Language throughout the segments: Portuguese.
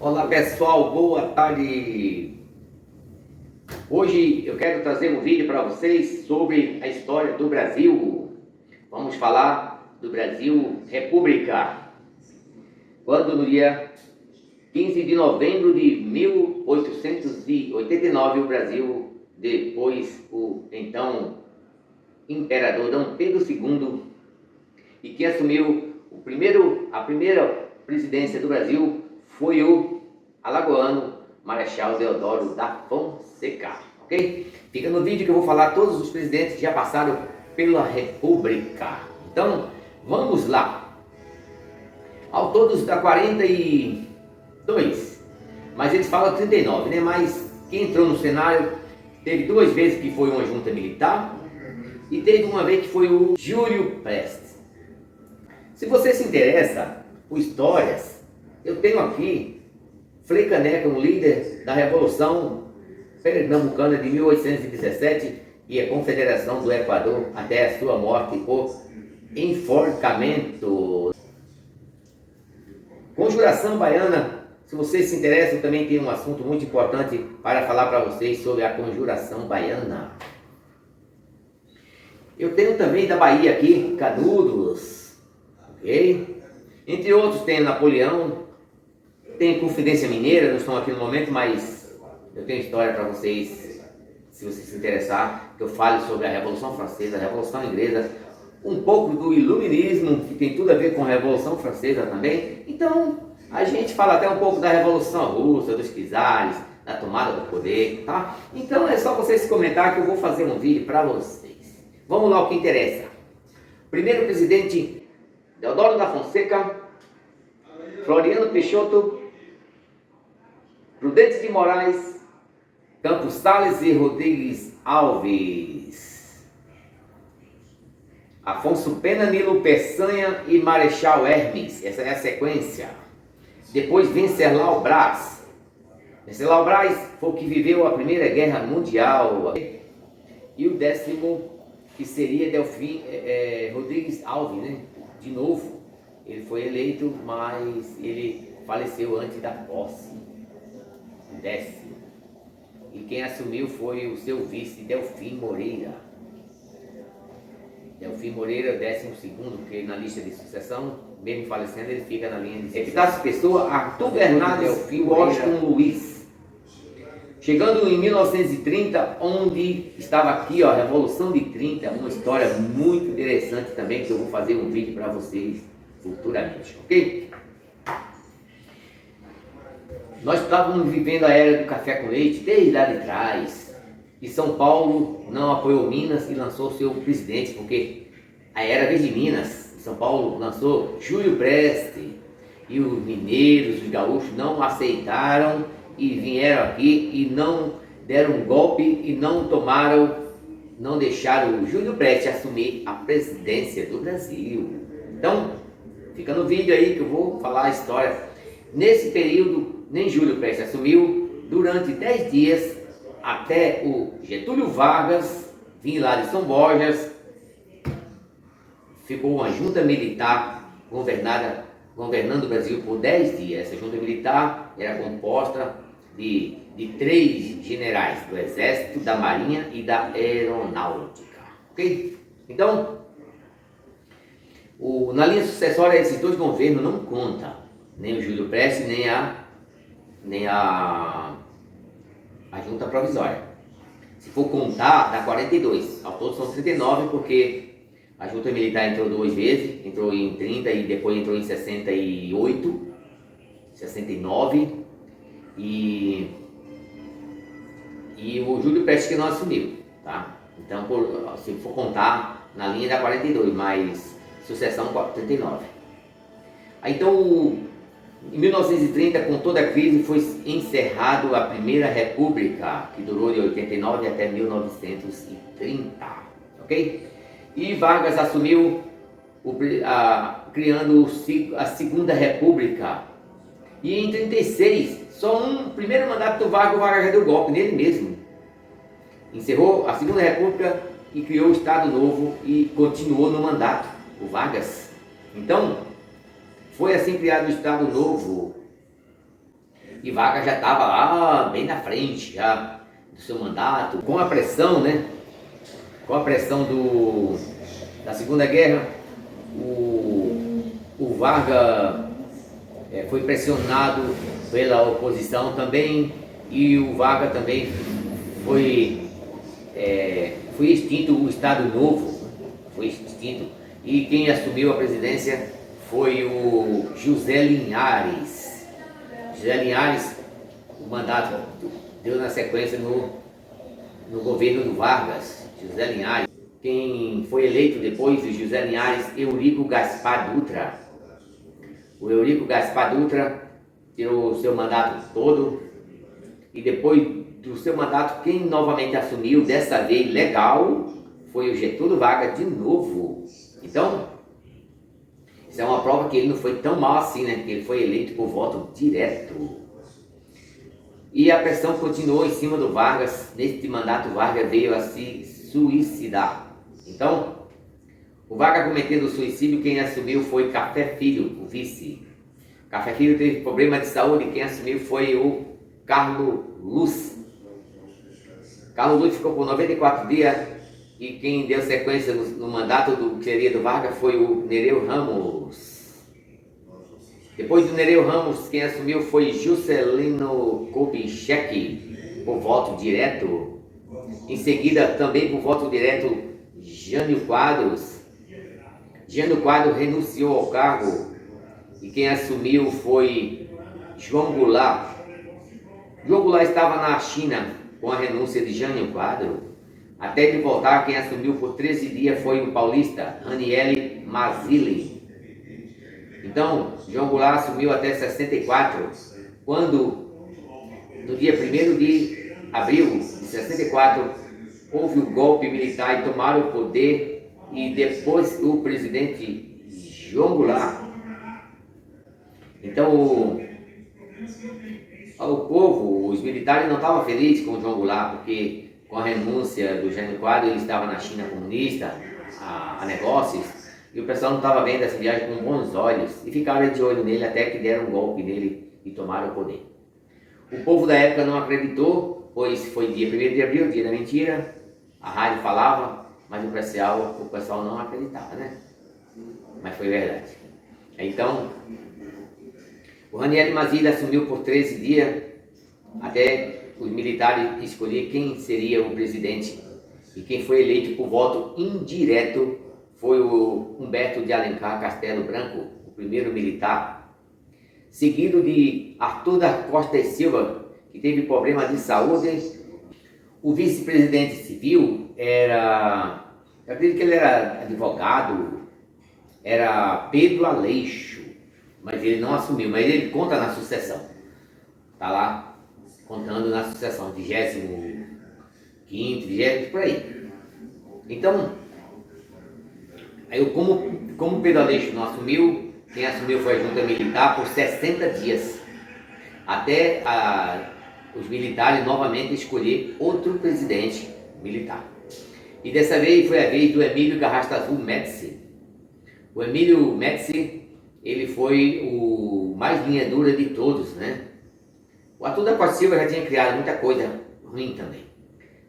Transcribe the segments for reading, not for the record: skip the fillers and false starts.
Olá pessoal, boa tarde. Hoje eu quero trazer um vídeo para vocês sobre a história do Brasil. Vamos falar do Brasil República. Quando no dia 15 de novembro de 1889 o Brasil, depois o então imperador Dom Pedro II, e quem assumiu a primeira presidência do Brasil foi o alagoano Marechal Deodoro da Fonseca, ok? Fica no vídeo que eu vou falar todos os presidentes que já passaram pela República. Então, vamos lá. Ao todo dá 42, mas eles falam 39, né? Mas quem entrou no cenário teve duas vezes que foi uma junta militar e teve uma vez que foi o Júlio Prestes. Se você se interessa por histórias, eu tenho aqui Frei Caneca, um líder da Revolução Pernambucana de 1817 e a Confederação do Equador até a sua morte por enforcamento. Conjuração Baiana, se vocês se interessam, também tem um assunto muito importante para falar para vocês sobre a Conjuração Baiana. Eu tenho também da Bahia aqui, Canudos, ok? Entre outros tem Napoleão, tem Confidência Mineira, não estão aqui no momento, mas eu tenho história para vocês, se vocês se interessar, que eu fale sobre a Revolução Francesa, a Revolução Inglesa, um pouco do Iluminismo, que tem tudo a ver com a Revolução Francesa também. Então, a gente fala até um pouco da Revolução Russa, dos czares, da tomada do poder, tá? Então é só vocês comentar que eu vou fazer um vídeo para vocês. Vamos lá, o que interessa. Primeiro presidente, Deodoro da Fonseca, Floriano Peixoto, Prudente de Moraes, Campos Sales e Rodrigues Alves, Afonso Pena, Nilo Peçanha e Marechal Hermes. Essa é a sequência. Depois Venceslau Braz. Venceslau Braz foi o que viveu a Primeira Guerra Mundial. E o 10º, que seria Delfim Rodrigues Alves, né? De novo, ele foi eleito, mas ele faleceu antes da posse. O 10º. E quem assumiu foi o seu vice, Delfim Moreira. Delfim Moreira, 12º, porque na lista de sucessão, mesmo falecendo, ele fica na linha de sucessão. Epitácio Pessoa, Arthur Bernardes e Washington Luiz. Chegando em 1930, onde estava aqui, ó, a Revolução de 30, uma história muito interessante também, que eu vou fazer um vídeo para vocês futuramente, ok? Nós estávamos vivendo a era do café com leite desde lá de trás. E São Paulo não apoiou Minas e lançou seu presidente, porque a era veio de Minas. São Paulo lançou Júlio Prestes e os mineiros, os gaúchos não aceitaram e vieram aqui e não deram um golpe e não deixaram o Júlio Prestes assumir a presidência do Brasil. Então, fica no vídeo aí que eu vou falar a história. Nesse período, nem Júlio Prestes assumiu, durante 10 dias, até o Getúlio Vargas vir lá de São Borjas, ficou uma junta militar governando o Brasil por 10 dias. Essa junta militar era composta de 3 generais do Exército, da Marinha e da Aeronáutica, ok? Então, na linha sucessória, esses dois governos não contam, nem o Júlio Prestes, nem a junta provisória. Se for contar, dá 42. Ao todo são 39, porque a junta militar entrou 2 vezes, entrou em 30 e depois entrou em 68, 69, e o Júlio Prestes que não assumiu, tá? Então, se for contar, na linha dá 42, mas sucessão 39. Aí, então, em 1930, com toda a crise, foi encerrado a Primeira República, que durou de 89 até 1930, ok? E Vargas assumiu, criando a Segunda República. E em 36, só um primeiro mandato do Vargas, o Vargas já deu golpe nele mesmo. Encerrou a Segunda República e criou o Estado Novo e continuou no mandato, o Vargas. Então, foi assim criado o Estado Novo. E Vargas já estava lá bem na frente já do seu mandato. Com a pressão, né? Com a pressão da Segunda Guerra, o Vargas foi pressionado pela oposição também, e o Vargas também foi extinto o Estado Novo, foi extinto, e quem assumiu a presidência foi o José Linhares. José Linhares, o mandato deu na sequência no governo do Vargas, José Linhares. Quem foi eleito depois de José Linhares, Eurico Gaspar Dutra. O Eurico Gaspar Dutra tirou o seu mandato todo, e depois do seu mandato, quem novamente assumiu, dessa vez legal, foi o Getúlio Vargas de novo. Então, isso é uma prova que ele não foi tão mal assim, né? Que ele foi eleito por voto direto. E a pressão continuou em cima do Vargas. Neste mandato, Vargas veio a se suicidar. Então, o Vargas cometendo suicídio, quem assumiu foi Café Filho, o vice. Café Filho teve problema de saúde, quem assumiu foi o Carlos Luz. Carlos Luz ficou por 94 dias, e quem deu sequência no mandato que seria do Vargas foi o Nereu Ramos. Depois do Nereu Ramos, quem assumiu foi Juscelino Kubitschek, por voto direto. Em seguida, também por voto direto, Jânio Quadros. Jânio Quadros renunciou ao cargo, e quem assumiu foi João Goulart. João Goulart estava na China com a renúncia de Jânio Quadros. Até ele voltar, quem assumiu por 13 dias foi o paulista Ranieri Mazzilli. Então, João Goulart assumiu até 64, quando, no dia 1º de abril de 64, houve o golpe militar e tomaram o poder, e depois o presidente João Goulart. Então, o povo, os militares não estavam felizes com o João Goulart, porque com a renúncia do Jânio Quadros, ele estava na China comunista, a negócios, e o pessoal não estava vendo essa viagem com bons olhos, e ficaram de olho nele até que deram um golpe nele e tomaram o poder. O povo da época não acreditou, pois foi dia 1º de abril, dia da mentira, a rádio falava, mas o pessoal não acreditava, né? Mas foi verdade. Então, o Ranieri Mazzilli assumiu por 13 dias, até os militares escolher quem seria o presidente, e quem foi eleito por voto indireto foi o Humberto de Alencar Castelo Branco, o primeiro militar, seguido de Arthur da Costa e Silva, que teve problema de saúde. O vice-presidente civil era, eu acredito que ele era advogado, era Pedro Aleixo, mas ele não assumiu, mas ele conta na sucessão, está lá contando na sucessão, 25º, 20º, por aí. Então, como Pedro Aleixo não assumiu, quem assumiu foi a junta militar por 60 dias, até os militares novamente escolher outro presidente militar. E dessa vez foi a vez do Emílio Garrastazu Médici. O Emílio Médici, ele foi o mais linha dura de todos, né? O Arthur da Costa Silva já tinha criado muita coisa ruim também,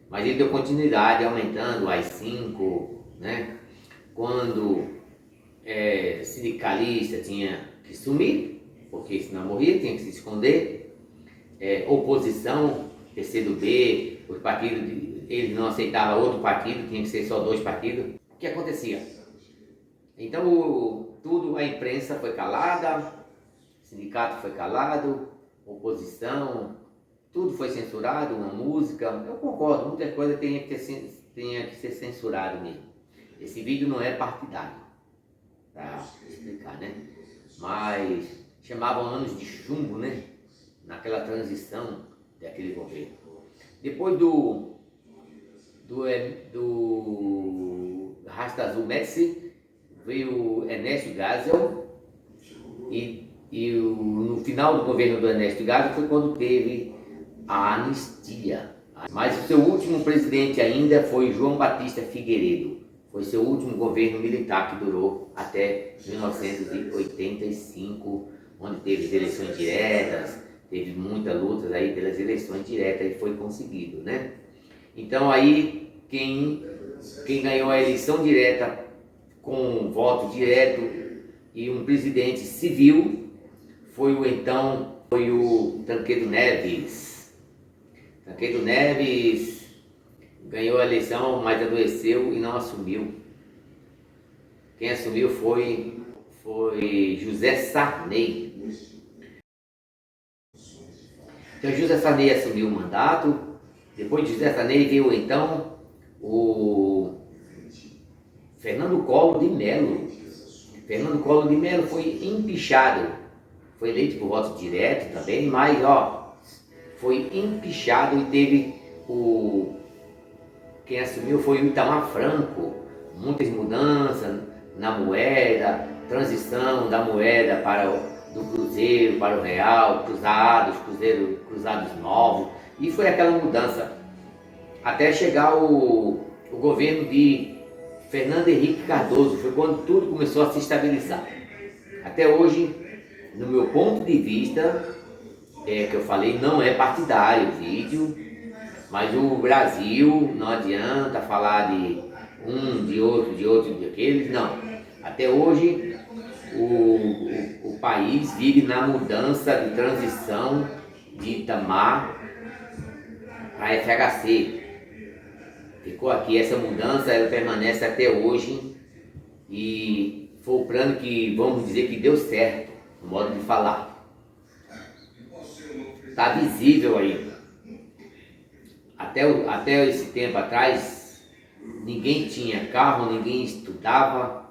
mas ele deu continuidade, aumentando as 5, né? Quando sindicalista tinha que sumir, porque senão morria, tinha que se esconder. Oposição, PCdoB, os partidos, eles não aceitavam outro partido, tinha que ser só 2 partidos. O que acontecia? Então, a imprensa foi calada, o sindicato foi calado, oposição, tudo foi censurado, uma música. Eu concordo, muita coisa tinha que ser censurado mesmo. Esse vídeo não é partidário, para explicar, né? Mas chamavam anos de chumbo, né? Naquela transição daquele governo. Depois do Garrastazu Médici, veio o Ernesto Geisel, e no final do governo do Ernesto Geisel foi quando teve a anistia. Mas o seu último presidente ainda foi João Batista Figueiredo. Foi seu último governo militar, que durou até 1985, onde teve as eleições diretas, teve muitas lutas aí pelas eleições diretas e foi conseguido, né? Então aí quem ganhou a eleição direta com voto direto e um presidente civil foi o Tancredo Neves. Tancredo Neves ganhou a eleição, mas adoeceu e não assumiu. Quem assumiu foi José Sarney. Então José Sarney assumiu o mandato. Depois de José Sarney veio então o Fernando Collor de Mello. Fernando Collor de Mello foi empichado. Foi eleito por voto direto também, mas foi empichado e teve quem assumiu foi o Itamar Franco. Muitas mudanças na moeda, transição da moeda do cruzeiro para o real, cruzados novos, e foi aquela mudança até chegar o governo de Fernando Henrique Cardoso. Foi quando tudo começou a se estabilizar. Até hoje, no meu ponto de vista, que eu falei, não é partidário o vídeo, mas o Brasil, não adianta falar de de outro, de aqueles, não. Até hoje, o país vive na mudança de transição de Itamar para FHC. Ficou aqui essa mudança, ela permanece até hoje e foi o plano que, vamos dizer, que deu certo, no modo de falar. Está visível aí. Até esse tempo atrás, ninguém tinha carro, ninguém estudava,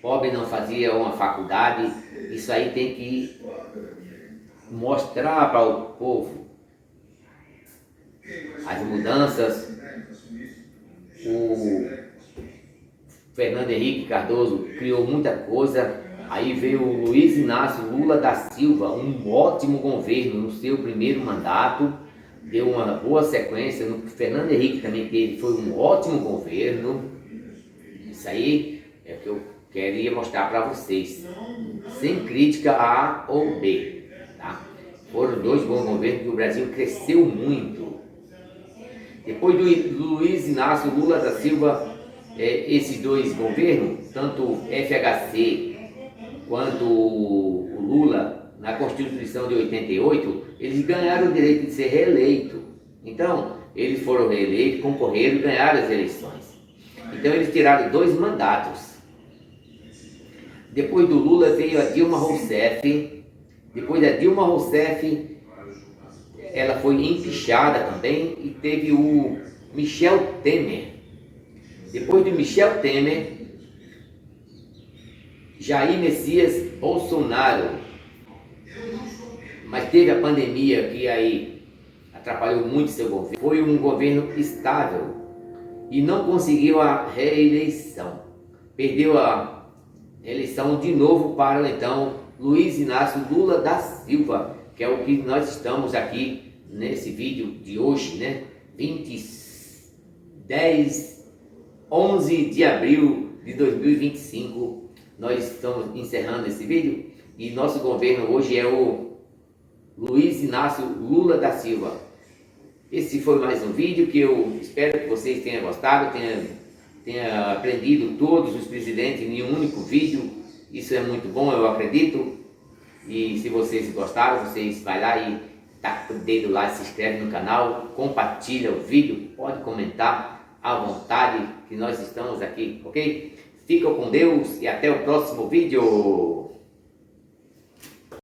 pobre não fazia uma faculdade. Isso aí tem que mostrar para o povo as mudanças. O Fernando Henrique Cardoso criou muita coisa. Aí veio o Luiz Inácio Lula da Silva, um ótimo governo no seu primeiro mandato, deu uma boa sequência. No Fernando Henrique também teve, foi um ótimo governo. Isso aí é o que eu queria mostrar para vocês, sem crítica A ou B, tá? Foram dois bons governos que o Brasil cresceu muito. Depois do Luiz Inácio Lula da Silva, esses dois governos, tanto o FHC quanto o Lula, na Constituição de 88, eles ganharam o direito de ser reeleito. Então, eles foram reeleitos, concorreram e ganharam as eleições. Então, eles tiraram 2 mandatos. Depois do Lula veio a Dilma Rousseff. Depois da Dilma Rousseff, ela foi empichada também, e teve o Michel Temer. Depois do Michel Temer, Jair Messias Bolsonaro. Mas teve a pandemia que aí atrapalhou muito seu governo. Foi um governo estável e não conseguiu a reeleição. Perdeu a eleição de novo para então Luiz Inácio Lula da Silva, que é o que nós estamos aqui nesse vídeo de hoje, né? 11 de abril de 2025, nós estamos encerrando esse vídeo e nosso governo hoje é o Luiz Inácio Lula da Silva. Esse foi mais um vídeo que eu espero que vocês tenham gostado, tenha aprendido todos os presidentes em um único vídeo. Isso é muito bom, eu acredito. E se vocês gostaram, vocês vai lá e taca o dedo lá, se inscreve no canal, compartilha o vídeo, pode comentar à vontade que nós estamos aqui, ok? Fica com Deus e até o próximo vídeo.